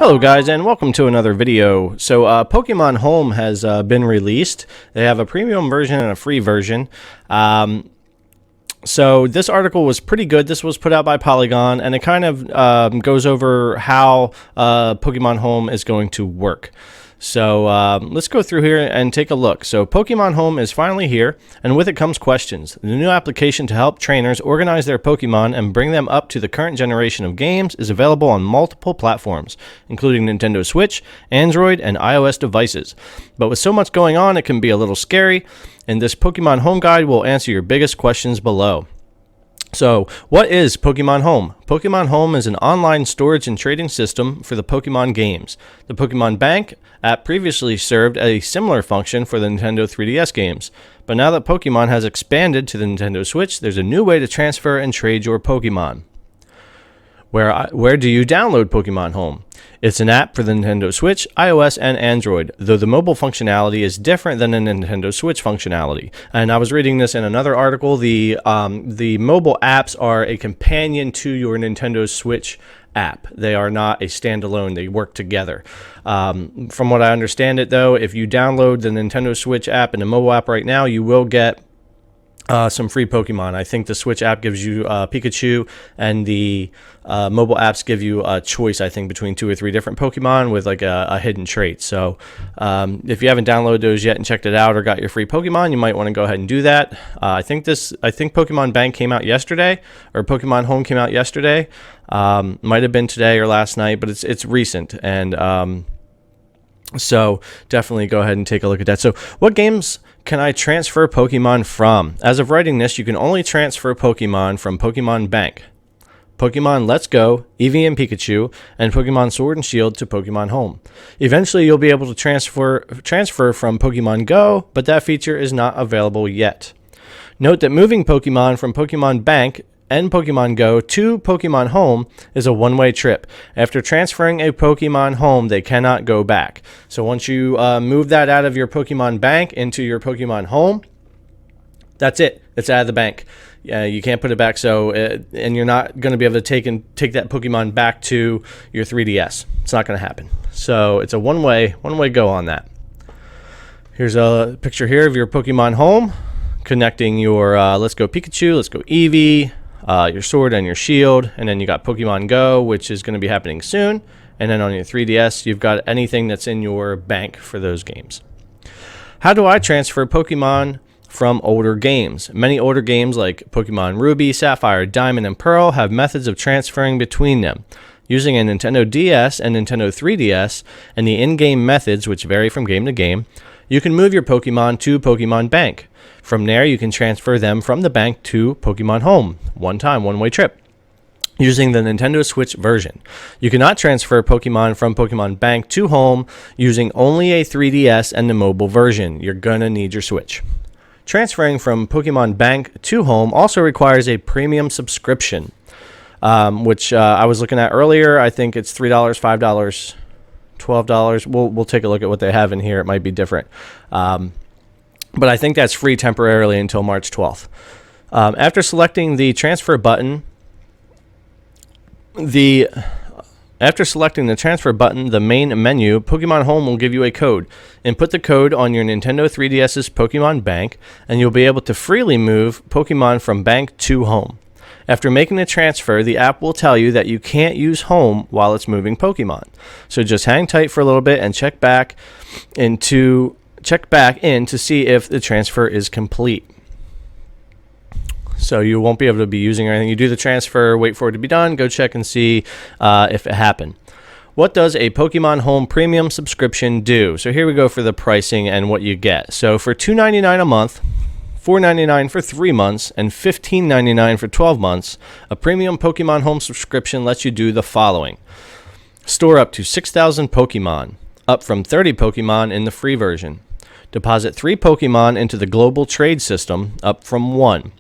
Hello guys, and welcome to another video. So Pokemon Home has been released. They have a premium version and a free version. So this article was pretty good. This was put out by Polygon, and it kind of goes over how Pokemon Home is going to work. So let's go through here and take a look. So Pokemon Home is finally here, and with it comes questions. The new application to help trainers organize their Pokemon and bring them up to the current generation of games is available on multiple platforms, including Nintendo Switch, Android, and iOS devices. But with so much going on, it can be a little scary, and this Pokemon Home guide will answer your biggest questions below. So, what is Pokemon Home? Pokemon Home is an online storage and trading system for the Pokemon games. The Pokemon Bank app previously served a similar function for the Nintendo 3DS games. But now that Pokemon has expanded to the Nintendo Switch, there's a new way to transfer and trade your Pokemon. Where do you download Pokemon Home? It's an app for the Nintendo Switch, iOS, and Android, though the mobile functionality is different than the Nintendo Switch functionality. And I was reading this in another article. The mobile apps are a companion to your Nintendo Switch app. They are not a standalone. They work together. From what I understand it, though, if you download the Nintendo Switch app and the mobile app right now, you will get some free Pokemon. I think the Switch app gives you Pikachu, and the mobile apps give you a choice, I think, between 2 or 3 different Pokemon with like a hidden trait. So if you haven't downloaded those yet and checked it out or got your free Pokemon, you might want to go ahead and do that. I think Pokemon Bank came out yesterday, or Pokemon Home came out yesterday. Might have been today or last night, but it's recent, and so definitely go ahead and take a look at that. So what games can I transfer Pokemon from? As of writing this, you can only transfer Pokemon from Pokemon Bank, Pokemon Let's Go, Eevee and Pikachu, and Pokemon Sword and Shield to Pokemon Home. Eventually, you'll be able to transfer from Pokemon Go, but that feature is not available yet. Note that moving Pokemon from Pokemon Bank and Pokemon Go to Pokemon Home is a one-way trip. After transferring a Pokemon Home, they cannot go back. So once you move that out of your Pokemon Bank into your Pokemon Home, that's it. It's out of the bank. You can't put it back. And you're not going to be able to take that Pokemon back to your 3DS. It's not going to happen. So it's a one-way go on that. Here's a picture here of your Pokemon Home, connecting your Let's Go Pikachu, Let's Go Eevee, your Sword and your Shield, and then you got Pokemon Go, which is going to be happening soon, and then on your 3DS you've got anything that's in your bank for those games. How do I transfer Pokemon from older games? Many older games like Pokemon Ruby, Sapphire, Diamond, and Pearl have methods of transferring between them. Using a Nintendo DS and Nintendo 3DS and the in-game methods, which vary from game to game, you can move your Pokemon to Pokemon Bank. From there, you can transfer them from the bank to Pokemon Home, one-way trip, using the Nintendo Switch version. You cannot transfer Pokemon from Pokemon Bank to Home using only a 3DS and the mobile version. You're gonna need your Switch. Transferring from Pokemon Bank to Home also requires a premium subscription, which I was looking at earlier. I think it's $3, $5, $12. We'll take a look at what they have in here. It might be different. But I think that's free temporarily until March 12th. After selecting the transfer button, the main menu, Pokemon Home will give you a code. Input the code on your Nintendo 3DS's Pokemon Bank, and you'll be able to freely move Pokemon from Bank to Home. After making the transfer, the app will tell you that you can't use Home while it's moving Pokemon. So just hang tight for a little bit and check back in to see if the transfer is complete. So you won't be able to be using anything. You do the transfer, wait for it to be done, go check and see if it happened. What does a Pokemon Home premium subscription do? So here we go for the pricing and what you get. So for $2.99 a month, $4.99 for 3 months, and $15.99 for 12 months, a premium Pokemon Home subscription lets you do the following. Store up to 6,000 Pokemon, up from 30 Pokemon in the free version. Deposit 3 Pokemon into the global trade system, up from 1.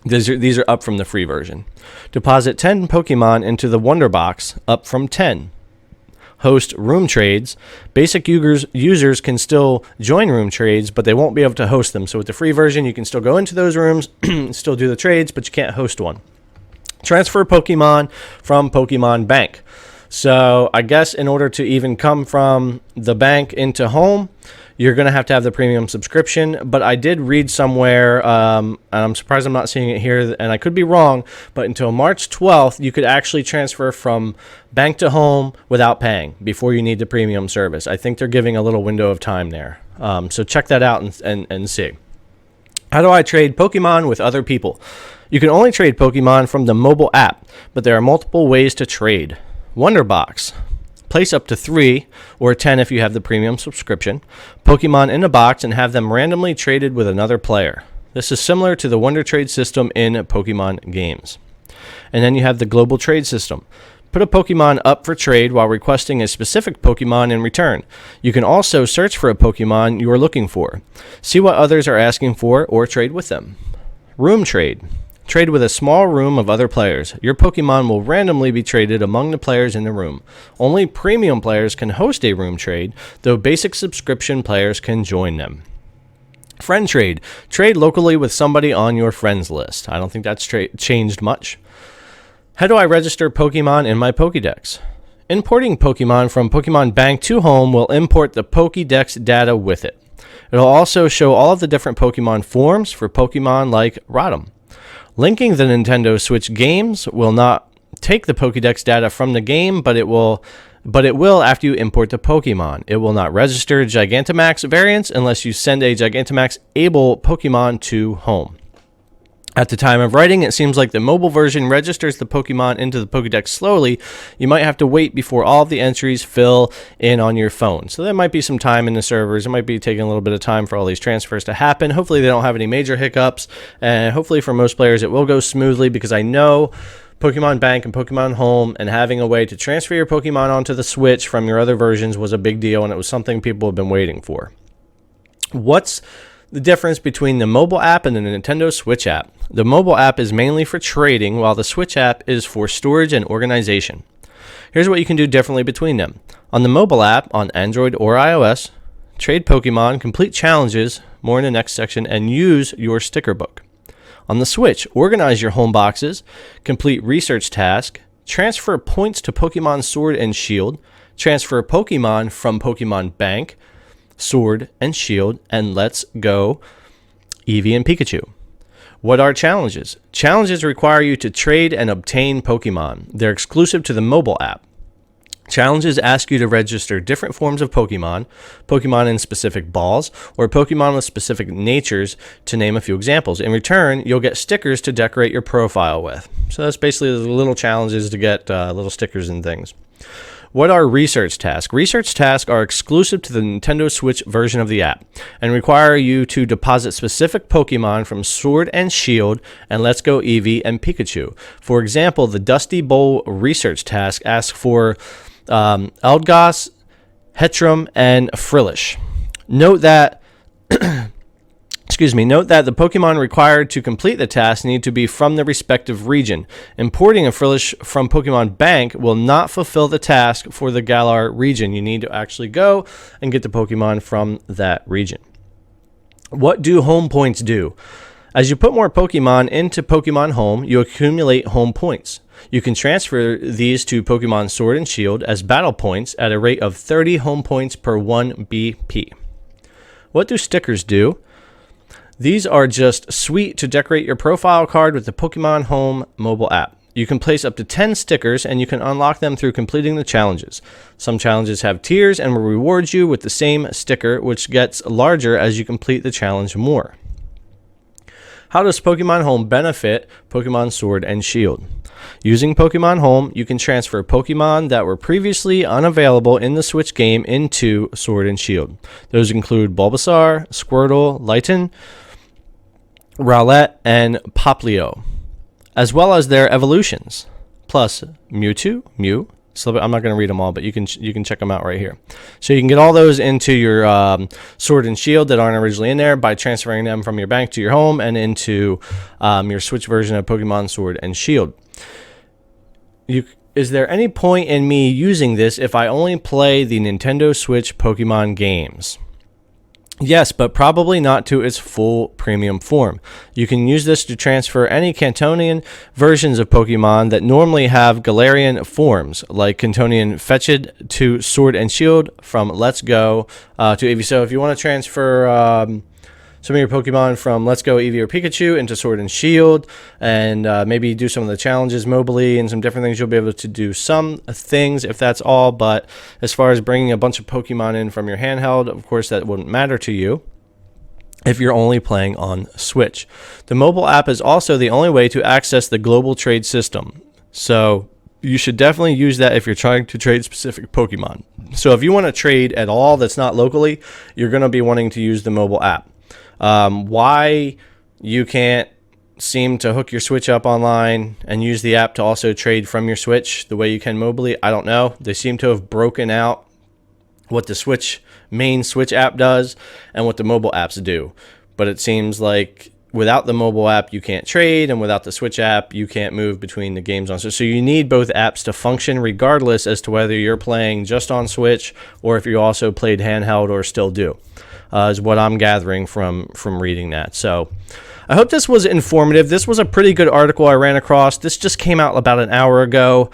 These are up from the free version. Deposit 10 Pokemon into the Wonder Box, up from 10. Host room trades. Basic users can still join room trades, but they won't be able to host them. So with the free version, you can still go into those rooms, still do the trades, but you can't host one. Transfer Pokemon from Pokemon Bank. So I guess in order to even come from the bank into home, you're going to have the premium subscription. But I did read somewhere, and I'm surprised I'm not seeing it here, and I could be wrong, but until March 12th, you could actually transfer from bank to home without paying before you need the premium service. I think they're giving a little window of time there. So check that out and see. How do I trade Pokemon with other people? You can only trade Pokemon from the mobile app, but there are multiple ways to trade. Wonderbox. Place up to 3 or 10 if you have the premium subscription Pokemon in a box and have them randomly traded with another player. This is similar to the Wonder Trade system in Pokemon games. And then you have the global trade system. Put a Pokemon up for trade while requesting a specific Pokemon in return. You can also search for a Pokemon you are looking for. See what others are asking for or trade with them. Room trade. Trade with a small room of other players. Your Pokemon will randomly be traded among the players in the room. Only premium players can host a room trade, though basic subscription players can join them. Friend trade. Trade locally with somebody on your friends list. I don't think that's changed much. How do I register Pokemon in my Pokédex? Importing Pokemon from Pokemon Bank to home will import the Pokédex data with it. It'll also show all of the different Pokemon forms for Pokemon like Rotom. Linking the Nintendo Switch games will not take the Pokédex data from the game, but it will after you import the Pokemon. It will not register Gigantamax variants unless you send a Gigantamax-able Pokemon to home. At the time of writing, it seems like the mobile version registers the Pokemon into the Pokédex slowly. You might have to wait before all of the entries fill in on your phone. So there might be some time in the servers. It might be taking a little bit of time for all these transfers to happen. Hopefully they don't have any major hiccups. And hopefully for most players it will go smoothly, because I know Pokemon Bank and Pokemon Home and having a way to transfer your Pokemon onto the Switch from your other versions was a big deal, and it was something people have been waiting for. What's the difference between the mobile app and the Nintendo Switch app? The mobile app is mainly for trading, while the Switch app is for storage and organization. Here's what you can do differently between them. On the mobile app, on Android or iOS, trade Pokemon, complete challenges, more in the next section, and use your sticker book. On the Switch, organize your home boxes, complete research tasks, transfer points to Pokemon Sword and Shield, transfer Pokemon from Pokemon Bank, Sword and Shield, and let's go Eevee and Pikachu. What are challenges? Challenges require you to trade and obtain Pokemon. They're exclusive to the mobile app. Challenges ask you to register different forms of Pokemon, Pokemon in specific balls, or Pokemon with specific natures, to name a few examples. In return, you'll get stickers to decorate your profile with. So that's basically the little challenges to get little stickers and things. What are research tasks? Research tasks are exclusive to the Nintendo Switch version of the app and require you to deposit specific Pokemon from Sword and Shield and Let's Go Eevee and Pikachu. For example, the Dusty Bowl research task asks for Eldegoss, Hetrim, and Frillish. Note that Note that the Pokemon required to complete the task need to be from the respective region. Importing a Frillish from Pokemon Bank will not fulfill the task for the Galar region. You need to actually go and get the Pokemon from that region. What do home points do? As you put more Pokemon into Pokemon Home, you accumulate home points. You can transfer these to Pokemon Sword and Shield as battle points at a rate of 30 home points per 1 BP. What do stickers do? These are just sweet to decorate your profile card with the Pokemon Home mobile app. You can place up to 10 stickers, and you can unlock them through completing the challenges. Some challenges have tiers and will reward you with the same sticker, which gets larger as you complete the challenge more. How does Pokemon Home benefit Pokemon Sword and Shield? Using Pokemon Home, you can transfer Pokemon that were previously unavailable in the Switch game into Sword and Shield. Those include Bulbasaur, Squirtle, Litten, Rowlet, and Popplio, as well as their evolutions, plus Mewtwo, Mew. So I'm not going to read them all, but you can check them out right here. So you can get all those into your Sword and Shield that aren't originally in there by transferring them from your bank to your home and into your Switch version of Pokemon Sword and Shield. Is there any point in me using this if I only play the Nintendo Switch Pokemon games? Yes, but probably not to its full premium form. You can use this to transfer any Cantonian versions of Pokemon that normally have Galarian forms, like Cantonian Fetch'd to Sword and Shield from Let's Go to Eevee. So if you want to transfer some of your Pokemon from Let's Go, Eevee, or Pikachu into Sword and Shield, and maybe do some of the challenges mobily and some different things, you'll be able to do some things if that's all. But as far as bringing a bunch of Pokemon in from your handheld, of course, that wouldn't matter to you if you're only playing on Switch. The mobile app is also the only way to access the global trade system. So you should definitely use that if you're trying to trade specific Pokemon. So if you want to trade at all that's not locally, you're going to be wanting to use the mobile app. Why you can't seem to hook your Switch up online and use the app to also trade from your Switch the way you can mobily, I don't know. They seem to have broken out what the main Switch app does and what the mobile apps do. But it seems like without the mobile app, you can't trade, and without the Switch app, you can't move between the games on Switch. So you need both apps to function regardless as to whether you're playing just on Switch or if you also played handheld or still do. Is what I'm gathering from reading that. So I hope this was informative. This was a pretty good article I ran across. This just came out about an hour ago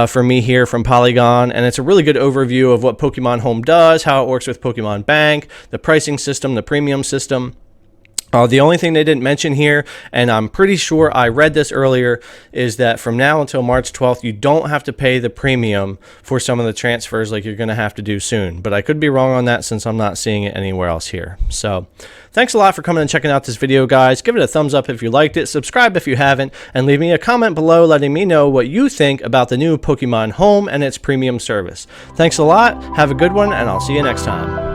for me here from Polygon, and it's a really good overview of what Pokemon Home does, how it works with Pokemon Bank, the pricing system, the premium system. The only thing they didn't mention here, and I'm pretty sure I read this earlier, is that from now until March 12th, you don't have to pay the premium for some of the transfers like you're going to have to do soon. But I could be wrong on that since I'm not seeing it anywhere else here. So thanks a lot for coming and checking out this video, guys. Give it a thumbs up if you liked it, subscribe if you haven't, and leave me a comment below letting me know what you think about the new Pokemon Home and its premium service. Thanks a lot, have a good one, and I'll see you next time.